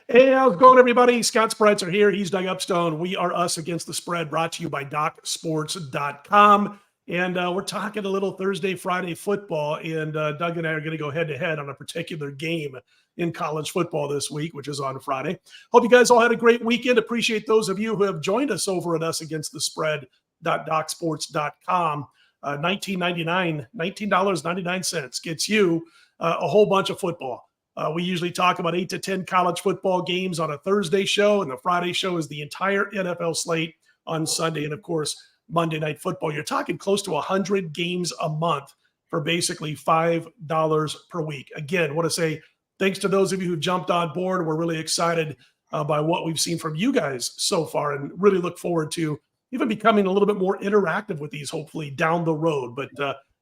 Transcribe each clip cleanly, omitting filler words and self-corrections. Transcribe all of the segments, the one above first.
Hey, how's it going, everybody? Scott Spreitzer here. He's Doug Upstone. We are Us Against the Spread, brought to you by DocSports.com. And we're talking a little Thursday, Friday football. And Doug and I are going to go head-to-head on a particular game in college football this week, which is on Friday. Hope you guys all had a great weekend. Appreciate those of you who have joined us over at Us Against the Spread.DocSports.com. $19.99 gets you a whole bunch of football. We usually talk about 8 to 10 college football games on a Thursday show, and the Friday show is the entire NFL slate on Sunday. And, of course, Monday Night Football. You're talking close to 100 games a month for basically $5 per week. Again, I want to say thanks to those of you who jumped on board. We're really excited by what we've seen from you guys so far and really look forward to even becoming a little bit more interactive with these, hopefully, down the road. But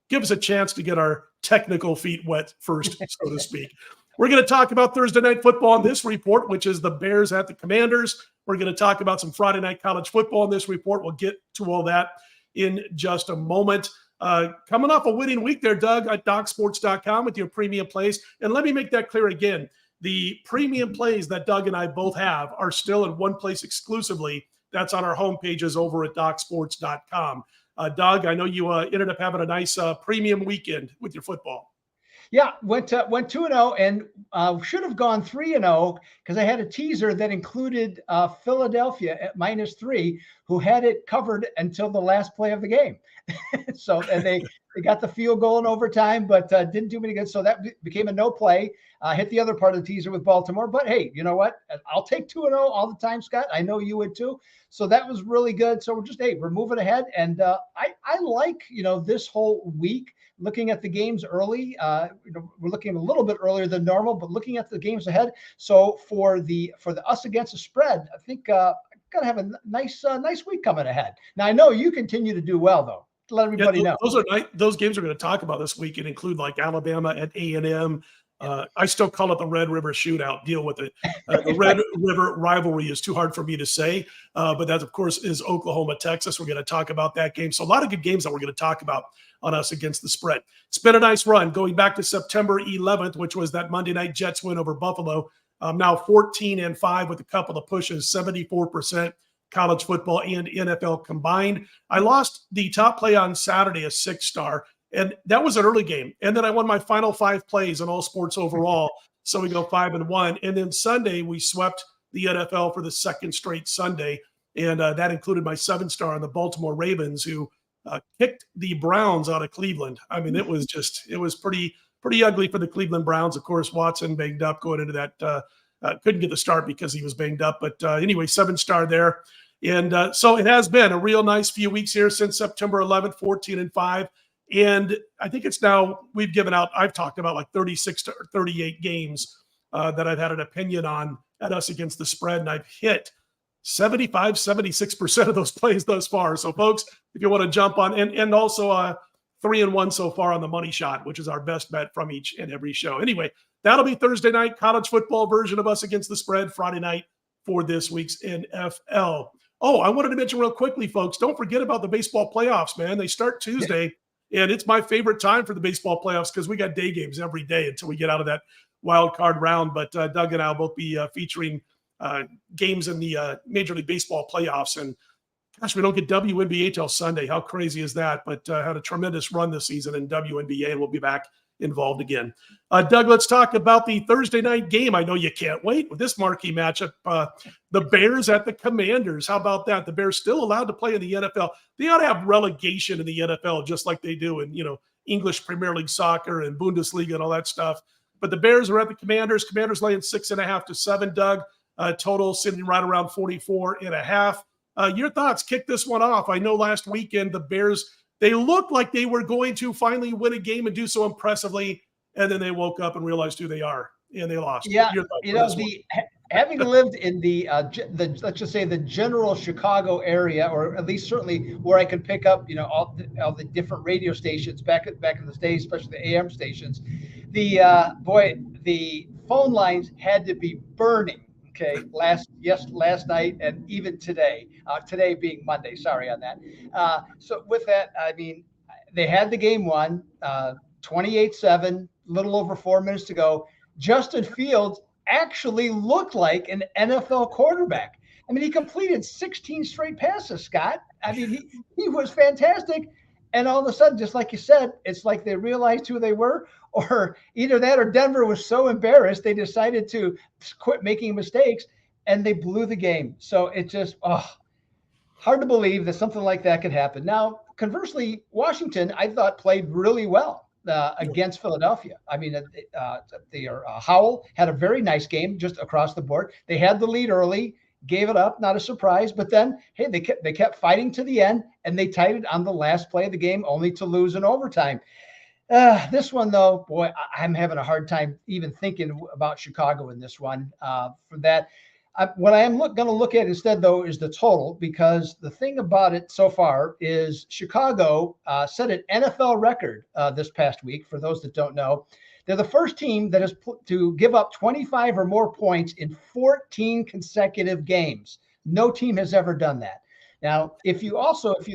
give us a chance to get our technical feet wet first, so to speak. We're going to talk about Thursday Night Football in this report, which is the Bears at the Commanders. We're going to talk about some Friday night college football in this report. We'll get to all that in just a moment. Coming off a winning week there, Doug, at DocSports.com with your premium plays. And let me make that clear again. The premium plays that Doug and I both have are still in one place exclusively. That's on our home pages over at DocSports.com. Doug, I know you ended up having a nice premium weekend with your football. Yeah, went 2-0 and should have gone 3-0 because I had a teaser that included Philadelphia at -3, who had it covered until the last play of the game. So, and they got the field goal in overtime, but didn't do any good. So that became a no play. Hit the other part of the teaser with Baltimore. But hey, you know what? I'll take 2-0 all the time, Scott. I know you would too. So that was really good. So we're moving ahead. And I like, this whole week, looking at the games early, we're looking a little bit earlier than normal, but looking at the games ahead. So for the Us Against the Spread, I think I'm gonna have a nice week coming ahead. Now I know you continue to do well though. Let everybody know. Those games we're going to talk about this week and include like Alabama at A&M. I still call it the Red River Shootout. Deal with it. The Red River rivalry is too hard for me to say, but that, of course, is Oklahoma, Texas. We're going to talk about that game. So a lot of good games that we're going to talk about on Us Against the Spread. It's been a nice run going back to September 11th, which was that Monday night Jets win over Buffalo. Now 14-5 with a couple of pushes, 74% college football and NFL combined. I lost the top play on Saturday, a 6-star. And that was an early game. And then I won my final 5 plays in all sports overall. So we go 5-1. And then Sunday, we swept the NFL for the second straight Sunday. And that included my 7-star on the Baltimore Ravens, who kicked the Browns out of Cleveland. I mean, it was pretty ugly for the Cleveland Browns. Of course, Watson banged up going into that. Couldn't get the start because he was banged up. But anyway, 7-star there. And so it has been a real nice few weeks here since September 11th, 14-5. And I think it's now I've talked about like 36 to 38 games that I've had an opinion on at Us Against the Spread. And I've hit 75, 76% of those plays thus far. So folks, if you want to jump on and also 3-1 so far on the money shot, which is our best bet from each and every show. Anyway, that'll be Thursday night college football version of Us Against the Spread, Friday night for this week's NFL. Oh, I wanted to mention real quickly, folks, don't forget about the baseball playoffs, man. They start Tuesday. And it's my favorite time for the baseball playoffs because we got day games every day until we get out of that wild card round. But Doug and I will both be featuring games in the Major League Baseball playoffs. And gosh, we don't get WNBA till Sunday. How crazy is that? But had a tremendous run this season in WNBA, and we'll be back involved again. Doug, let's talk about the Thursday night game. I know you can't wait with this marquee matchup. The Bears at the Commanders. How about that? The Bears still allowed to play in the NFL. They ought to have relegation in the NFL just like they do in, English Premier League soccer and Bundesliga and all that stuff. But the Bears are at the Commanders. Commanders laying 6.5 to 7, Doug. Total sitting right around 44.5. Your thoughts? Kick this one off. I know last weekend the Bears, they looked like they were going to finally win a game and do so impressively, and then they woke up and realized who they are, and they lost. Yeah, having lived in the let's just say the general Chicago area, or at least certainly where I could pick up, all the different radio stations back in the days, especially the AM stations, the phone lines had to be burning. Okay, last night and even today. Today being Monday. Sorry on that. So with that, I mean, they had the game won, 28-7, little over 4 minutes to go. Justin Fields actually looked like an NFL quarterback. I mean, he completed 16 straight passes, Scott. I mean, he was fantastic. And all of a sudden, just like you said, it's like they realized who they were, or either that or Denver was so embarrassed they decided to quit making mistakes and they blew the game. So it just, hard to believe that something like that could happen. Now, conversely, Washington, I thought, played really well against Philadelphia. I mean, Howell had a very nice game just across the board. They had the lead early, gave it up, not a surprise. But then, hey, they kept fighting to the end, and they tied it on the last play of the game, only to lose in overtime. This one, though, boy, I'm having a hard time even thinking about Chicago in this one. For that, what I am going to look at instead, though, is the total, because the thing about it so far is Chicago set an NFL record this past week. For those that don't know, they're the first team that has to give up 25 or more points in 14 consecutive games. No team has ever done that. Now, if you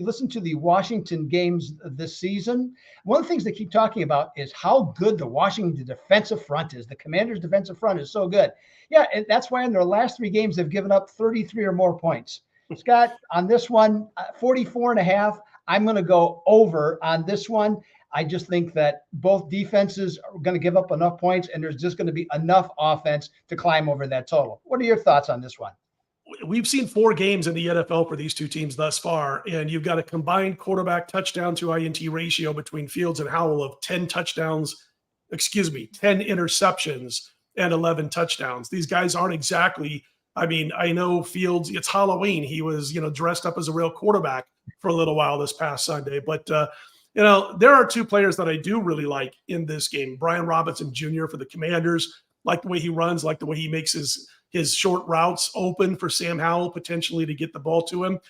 listen to the Washington games this season, one of the things they keep talking about is how good the Washington defensive front is. The Commanders' defensive front is so good. Yeah, and that's why in their last 3 games, they've given up 33 or more points. Scott, on this one, 44.5, I'm going to go over on this one. I just think that both defenses are going to give up enough points, and there's just going to be enough offense to climb over that total. What are your thoughts on this one? We've seen 4 games in the NFL for these two teams thus far, and you've got a combined quarterback touchdown to INT ratio between Fields and Howell of 10 interceptions and 11 touchdowns. These guys aren't exactly, I mean, I know Fields, it's Halloween. He was, dressed up as a real quarterback for a little while this past Sunday, but there are 2 players that I do really like in this game. Brian Robinson Jr. for the Commanders, like the way he runs, like the way he makes his short routes open for Sam Howell potentially to get the ball to him.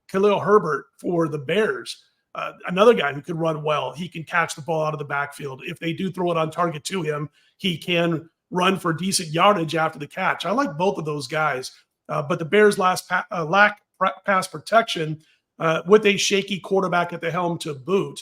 Khalil Herbert for the Bears, another guy who can run well. He can catch the ball out of the backfield. If they do throw it on target to him, he can run for decent yardage after the catch. I like both of those guys, but the Bears lack pass protection with a shaky quarterback at the helm to boot.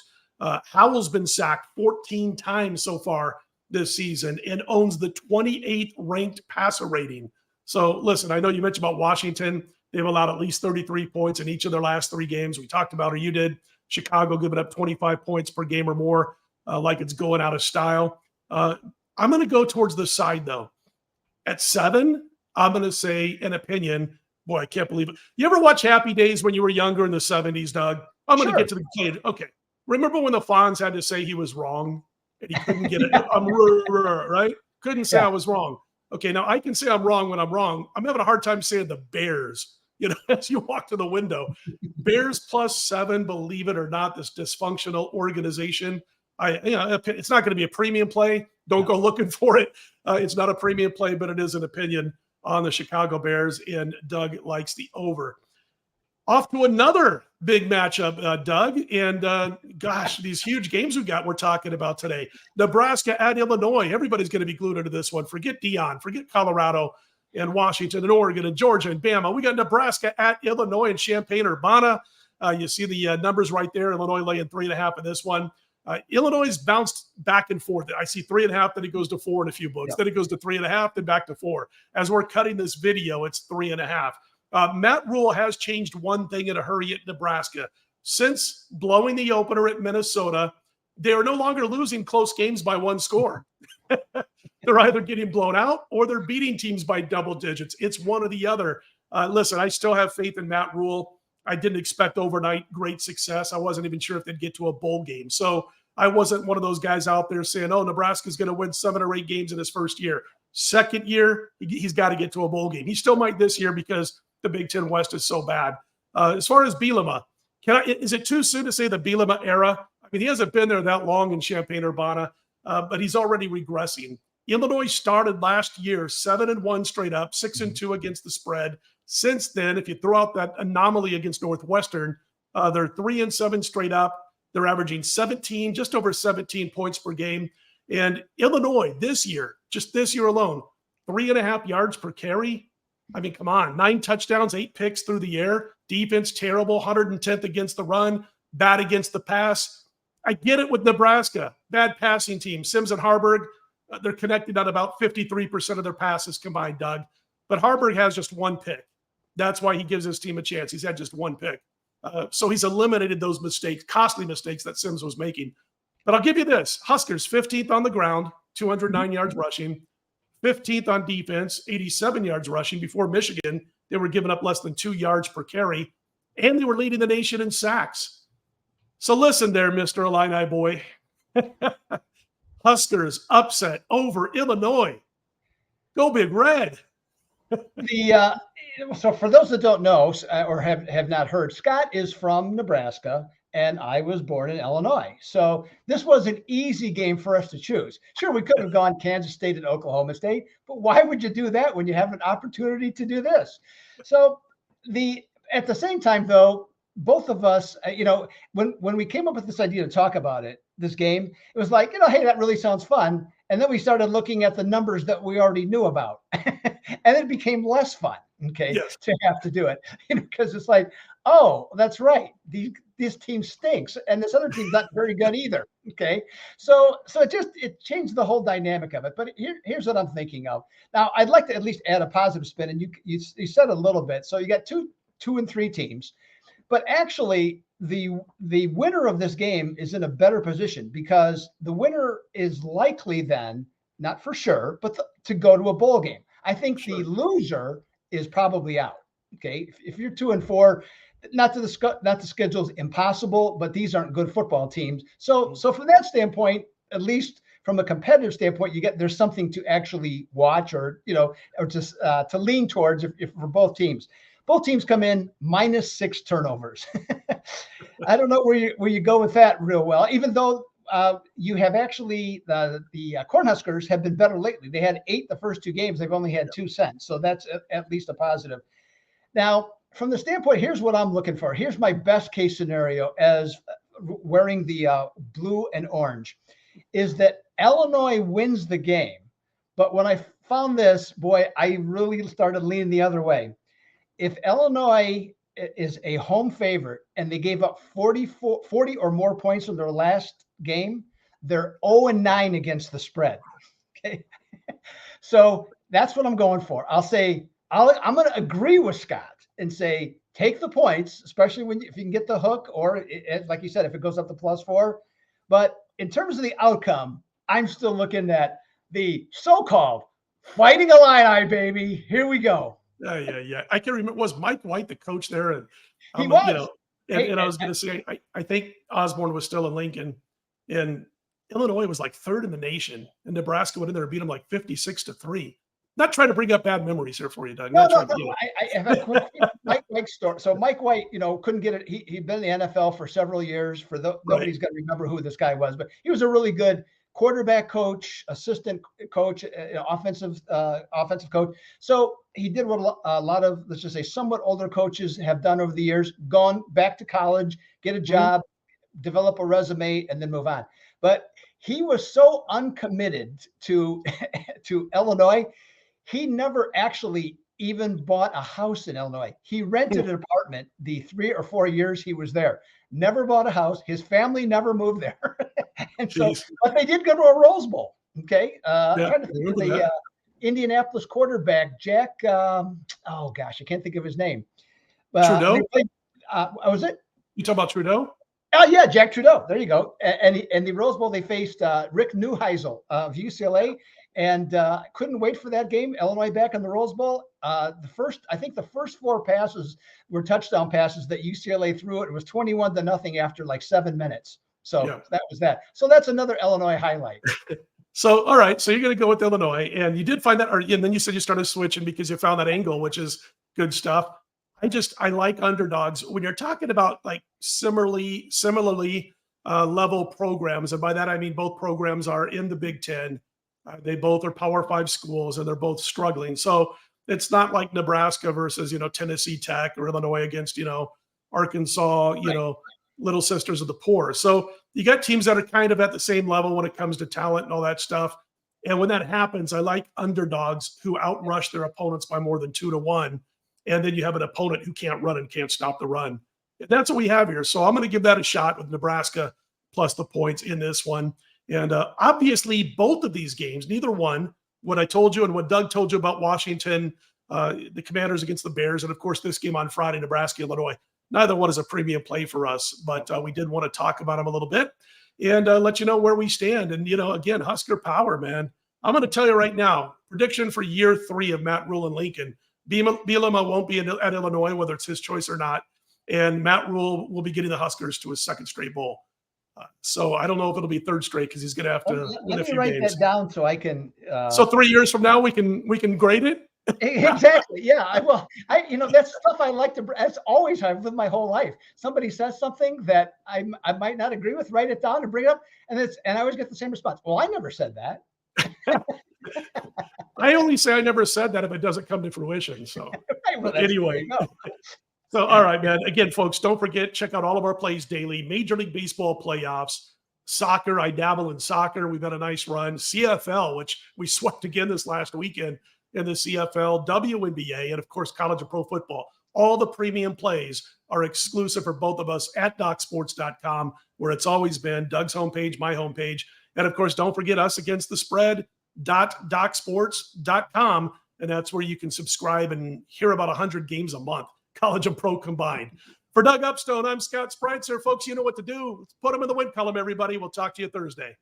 Howell's been sacked 14 times so far this season and owns the 28th ranked passer rating. So listen, I know you mentioned about Washington. They've allowed at least 33 points in each of their last 3 games. We talked about, or you did, Chicago giving up 25 points per game or more, like it's going out of style. I'm going to go towards the side, though. At 7, I'm going to say an opinion. Boy, I can't believe it. You ever watch Happy Days when you were younger in the 70s, Doug? I'm going to get to the kid. Okay. Remember when the Fonz had to say he was wrong? And he couldn't get it. I'm right? Couldn't say I was wrong. Okay, now I can say I'm wrong when I'm wrong. I'm having a hard time saying the Bears, as you walk to the window. Bears +7, believe it or not, this dysfunctional organization. It's not going to be a premium play. Don't go looking for it. It's not a premium play, but it is an opinion on the Chicago Bears, and Doug likes the over. Off to another big matchup, Doug. And gosh, these huge games we're talking about today. Nebraska at Illinois. Everybody's going to be glued into this one. Forget Deion, forget Colorado and Washington and Oregon and Georgia and Bama. We got Nebraska at Illinois and Champaign-Urbana. You see the numbers right there. Illinois laying 3.5 in this one. Illinois bounced back and forth. I see 3.5, then it goes to 4 in a few books. Yep. Then it goes to 3.5, then back to 4. As we're cutting this video, it's 3.5. Matt Rule has changed one thing in a hurry at Nebraska. Since blowing the opener at Minnesota, they are no longer losing close games by 1 score. They're either getting blown out or they're beating teams by double digits. It's one or the other. Listen, I still have faith in Matt Rule. I didn't expect overnight great success. I wasn't even sure if they'd get to a bowl game. So I wasn't one of those guys out there saying, oh, Nebraska's going to win 7 or 8 games in his first year. Second year, he's got to get to a bowl game. He still might this year because the Big Ten West is so bad. As far as Bielema, is it too soon to say the Bielema era? I mean, he hasn't been there that long in Champaign-Urbana, but he's already regressing. Illinois started last year 7-1 straight up, 6-2 against the spread. Since then, if you throw out that anomaly against Northwestern, they're 3-7 straight up. They're averaging just over 17 points per game. And Illinois this year, just this year alone, 3.5 yards per carry. I mean, come on, 9 touchdowns, 8 picks through the air. Defense terrible, 110th against the run, bad against the pass. I get it with Nebraska, bad passing team. Sims and Harburg, They're connected on about 53% of their passes combined, Doug. But Harburg has just one pick. That's why he gives his team a chance. He's had just one pick. So he's eliminated those mistakes, costly mistakes that Sims was making. But I'll give you this. Huskers, 15th on the ground, 209 yards rushing. 15th on defense, 87 yards rushing. Before Michigan, they were giving up less than 2 yards per carry. And they were leading the nation in sacks. So listen there, Mr. Illini boy. Huskers upset over Illinois. Go Big Red. So for those that don't know or have not heard, Scott is from Nebraska and I was born in Illinois. So this was an easy game for us to choose. Sure, we could have gone Kansas State and Oklahoma State, but why would you do that when you have an opportunity to do this? So at the same time, though, both of us, when we came up with this idea to talk about this game, it was like, hey, that really sounds fun. And then we started looking at the numbers that we already knew about. And it became less fun, to have to do it. Because it's like, oh, that's right. This team stinks. And this other team's not very good either. Okay. So it changed the whole dynamic of it. But here's what I'm thinking of. Now, I'd like to at least add a positive spin. And you said a little bit. So you got two and three teams. But actually, the winner of this game is in a better position because the winner is likely then, not for sure, but to go to a bowl game. I think the loser is probably out. Okay, if you're 2-4, not the schedule's impossible, but these aren't good football teams. So from that standpoint, at least from a competitive standpoint, there's something to actually watch or just to lean towards if for both teams. Both teams come in -6 turnovers. I don't know where you go with that real well, even though you have actually the Cornhuskers have been better lately. They had 8 the first 2 games. They've only had 2 since. So that's at least a positive. Now, from the standpoint, here's what I'm looking for. Here's my best case scenario as wearing the blue and orange, is that Illinois wins the game. But when I found this, boy, I really started leaning the other way. If Illinois is a home favorite and they gave up 40 or more points in their last game, they're 0-9 against the spread. Okay. So that's what I'm going for. I'll say, I'm going to agree with Scott and say, take the points, especially if you can get the hook, or like you said, if it goes up to +4. But in terms of the outcome, I'm still looking at the so-called Fighting Illini, baby. Here we go. Yeah. I can remember. Was Mike White the coach there? And he was. And I was going to say, I think Osborne was still in Lincoln, and Illinois was like 3rd in the nation, and Nebraska went in there and beat them like 56-3. Not trying to bring up bad memories here for you, Doug. No. I have a quick Mike White story. So Mike White, couldn't get it. He'd been in the NFL for several years. Nobody's going to remember who this guy was, but he was a really good quarterback coach, assistant coach, offensive coach. So he did what a lot of, let's just say, somewhat older coaches have done over the years: gone back to college, get a job, develop a resume, and then move on. But he was so uncommitted to Illinois, he never actually even bought a house in Illinois. He rented an apartment the 3 or 4 years he was there. Never bought a house. His family never moved there. And so, but they did go to a Rose Bowl. Okay. I'm trying to think of the Indianapolis quarterback, Jack. I can't think of his name. Trudeau? Was it? You talking about Trudeau? Oh, yeah, Jack Trudeau. There you go. And the Rose Bowl, they faced Rick Neuheisel of UCLA, and couldn't wait for that game. Illinois back in the Rose Bowl. The first 4 passes were touchdown passes that UCLA threw. It was 21-0 after like 7 minutes. So that was that. So that's another Illinois highlight. So, all right. So you're going to go with Illinois, and you did find that, and then you said you started switching because you found that angle, which is good stuff. I like underdogs when you're talking about like similarly level programs. And by that, I mean, both programs are in the Big Ten. They both are Power 5 schools, and they're both struggling. So it's not like Nebraska versus, Tennessee Tech, or Illinois against, Arkansas, little sisters of the poor. So you got teams that are kind of at the same level when it comes to talent and all that stuff. And when that happens, I like underdogs who outrush their opponents by more than 2-1. And then you have an opponent who can't run and can't stop the run. And that's what we have here. So I'm going to give that a shot with Nebraska plus the points in this one. And obviously, both of these games, neither one, what I told you and what Doug told you about Washington, the Commanders against the Bears, and of course, this game on Friday, Nebraska, Illinois, neither one is a premium play for us, but we did want to talk about them a little bit and let you know where we stand. And, again, Husker power, man. I'm going to tell you right now, prediction for year 3 of Matt Rule in Lincoln. Bielema won't be at Illinois, whether it's his choice or not. And Matt Rule will be getting the Huskers to his 2nd straight bowl. So I don't know if it'll be 3rd straight because he's going to have to win a few write games. That down so I can. So 3 years from now, we can grade it. Exactly. Yeah. That's stuff I like to. That's always I've lived my whole life. Somebody says something that I might not agree with, write it down and bring it up, and I always get the same response. Well, I never said that. I only say I never said that if it doesn't come to fruition. So well, anyway. So, all right, man. Again, folks, don't forget, check out all of our plays daily. Major League Baseball playoffs, soccer. I dabble in soccer. We've had a nice run. CFL, which we swept again this last weekend in the CFL, WNBA, and of course, college and pro football. All the premium plays are exclusive for both of us at DocSports.com, where it's always been. Doug's homepage, my homepage. And of course, don't forget us against the spread. DocSports.com, and that's where you can subscribe and hear about 100 games a month, college and pro combined. For Doug Upstone, I'm Scott Spreitzer. Folks, you know what to do. Let's put them in the win column, everybody. We'll talk to you Thursday.